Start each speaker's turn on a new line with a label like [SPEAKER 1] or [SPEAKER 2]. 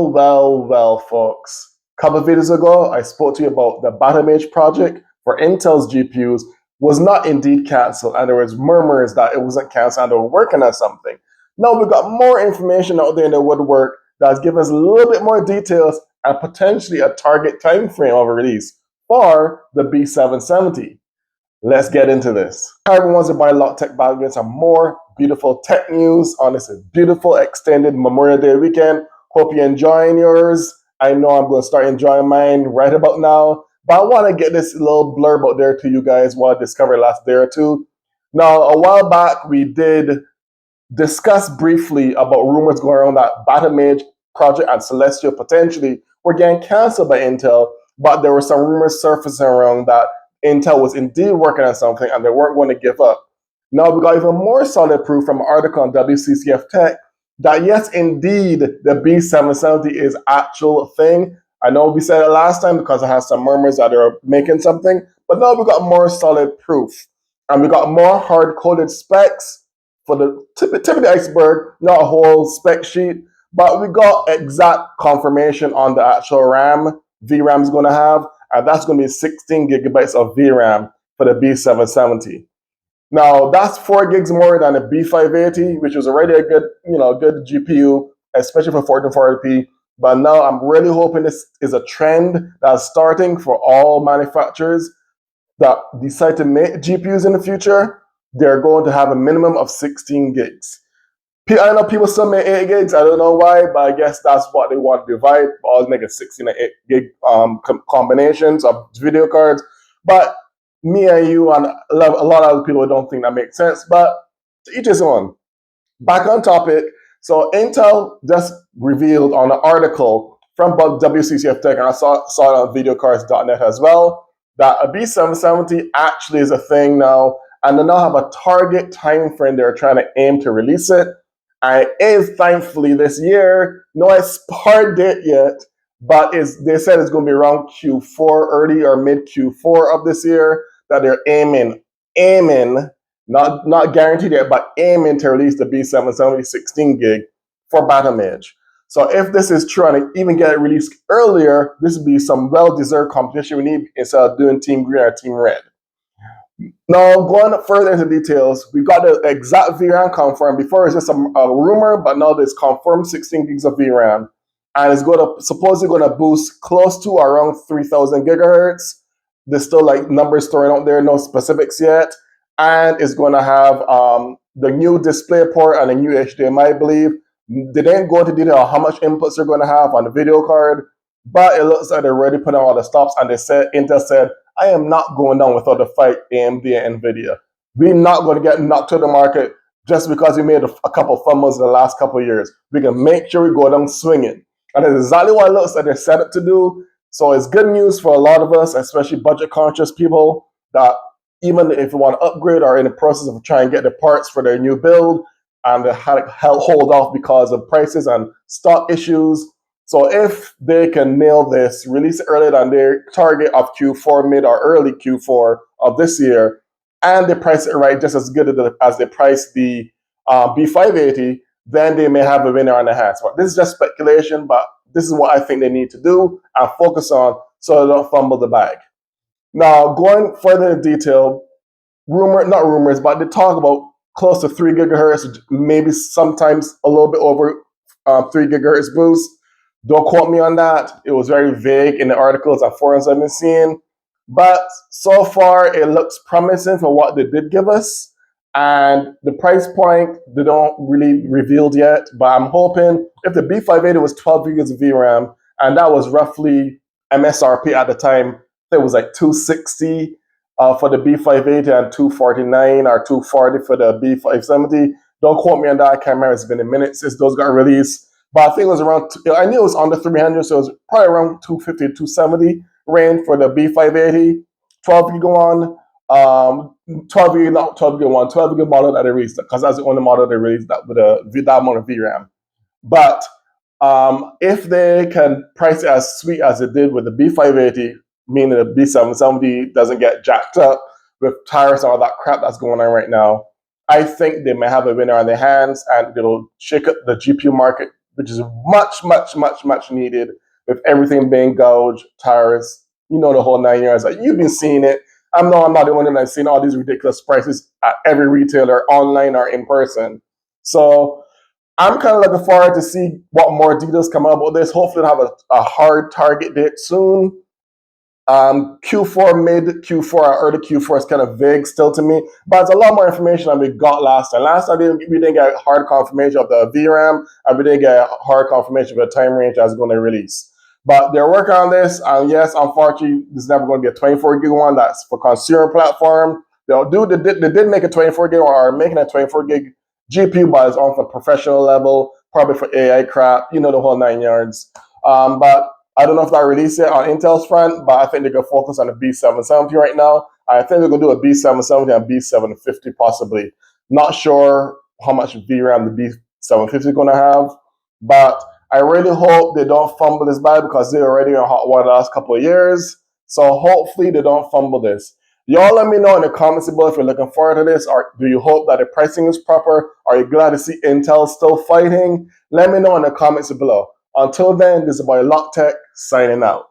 [SPEAKER 1] Well, folks. A couple of videos ago, I spoke to you about the Battlemage project for Intel's GPUs was not indeed canceled, and there was murmurs that it wasn't canceled and they were working on something. Now we've got more information out there in the woodwork that's given us a little bit more details and potentially a target time frame of release for the B770. Let's get into this. Hi everyone, wants to buy a lot of tech Battlemage and more beautiful tech news on this beautiful extended Memorial Day weekend. Hope you're enjoying yours. I know I'm going to start enjoying mine right about now, but I want to get this little blurb out there to you guys what I discovered last day or two. Now, a while back, we did discuss briefly about rumors going around that Battlemage project and Celestial potentially were getting canceled by Intel, but there were some rumors surfacing around that Intel was indeed working on something and they weren't going to give up. Now, we got even more solid proof from an article on WCCF Tech that yes, indeed, the B770 is actual thing. I know we said it last time because I had some murmurs that they're making something, but now we got more solid proof. And we got more hard-coded specs for the tip of the iceberg, not a whole spec sheet, but we got exact confirmation on the actual RAM VRAM is going to have, and that's going to be 16 gigabytes of VRAM for the B770. Now, that's 4 gigs more than the B580, which was already a good, good GPU, especially for 1440p. But now I'm really hoping this is a trend that's starting for all manufacturers that decide to make GPUs in the future. They're going to have a minimum of 16 gigs. I know people still make 8 gigs. I don't know why, but I guess that's what they want to divide. Always make a 16 and 8 gig combinations of video cards. But me and you and a lot of other people don't think that makes sense, but to each his own. Back on topic, so Intel just revealed on an article from WCCF Tech, and I saw it on videocards.net as well, that a B770 actually is a thing now, and they now have a target time frame they're trying to aim to release it. And it is thankfully this year, no hard date yet, but they said it's going to be around Q4, early or mid Q4 of this year, that they're aiming, not guaranteed yet, but aiming to release the B770 16 gig for Battlemage. So if this is true and even get it released earlier, this would be some well-deserved competition we need instead of doing Team Green or Team Red. Now, going further into details, we got the exact VRAM confirmed. Before it was just a rumor, but now there's confirmed 16 gigs of VRAM. And it's supposedly going to boost close to around 3000 gigahertz. There's still like numbers thrown out there, no specifics yet. And it's going to have the new display port and a new HDMI, I believe. They didn't go into detail on how much inputs they're going to have on the video card, but it looks like they're already putting all the stops. And Intel said, I am not going down without a fight AMD and Nvidia. We're not going to get knocked to the market just because we made a couple fumbles in the last couple of years. We can make sure we go down swinging. And that's exactly what it looks like they're set up to do. So it's good news for a lot of us, especially budget-conscious people, that even if you want to upgrade or in the process of trying to get the parts for their new build, and they had to hold off because of prices and stock issues. So if they can nail this, release it earlier than their target of Q4, mid or early Q4 of this year, and they price it right just as good as they price the B580, then they may have a winner on their hands. But this is just speculation, but this is what I think they need to do and focus on so they don't fumble the bag. Now, going further in detail, not rumors, but they talk about close to 3 gigahertz, maybe sometimes a little bit over 3 gigahertz boost. Don't quote me on that. It was very vague in the articles and forums I've been seeing. But so far, it looks promising for what they did give us. And the price point, they don't really revealed yet. But I'm hoping if the B580 was 12 gigs of VRAM, and that was roughly MSRP at the time, it was like $260 for the B580 and $249 or $240 for the B570. Don't quote me on that. I can't remember. It's been a minute since those got released. But I think it was around, I knew it was under 300, so it was probably around 250 to 270 range for the B580. 12 gig on, 12 gig, not 12 gig one, 12 gig model that they released, because that's the only model they released that with that amount of VRAM. But if they can price it as sweet as it did with the B580, meaning the B770 doesn't get jacked up with tariffs and all that crap that's going on right now, I think they may have a winner on their hands and it'll shake up the GPU market which is much needed with everything being gouged, tariffs, you know, the whole 9 years. Like, you've been seeing it. I'm not the one that's seen all these ridiculous prices at every retailer, online or in person. So I'm kind of looking forward to see what more details come out about this. Hopefully, they'll have a hard target date soon. Q4, mid Q4, or early Q4 is kind of vague still to me, but it's a lot more information than we got last time. Last time we didn't get hard confirmation of the VRAM, and we didn't get hard confirmation of the time range I was going to release. But they're working on this, and yes, unfortunately, this is never going to be a 24 gig one. That's for consumer platform. They did make a 24 gig, or are making a 24 gig GPU, but it's on for professional level, probably for AI crap, you know, the whole 9 yards. But I don't know if they'll release it on Intel's front, but I think they're going to focus on the B770 right now. I think they're going to do a B770 and B750 possibly. Not sure how much VRAM the B750 is going to have, but I really hope they don't fumble this bad because they're already on hot water the last couple of years. So hopefully they don't fumble this. Y'all let me know in the comments below if you're looking forward to this, or do you hope that the pricing is proper? Are you glad to see Intel still fighting? Let me know in the comments below. Until then, this is boy Lock Tech signing out.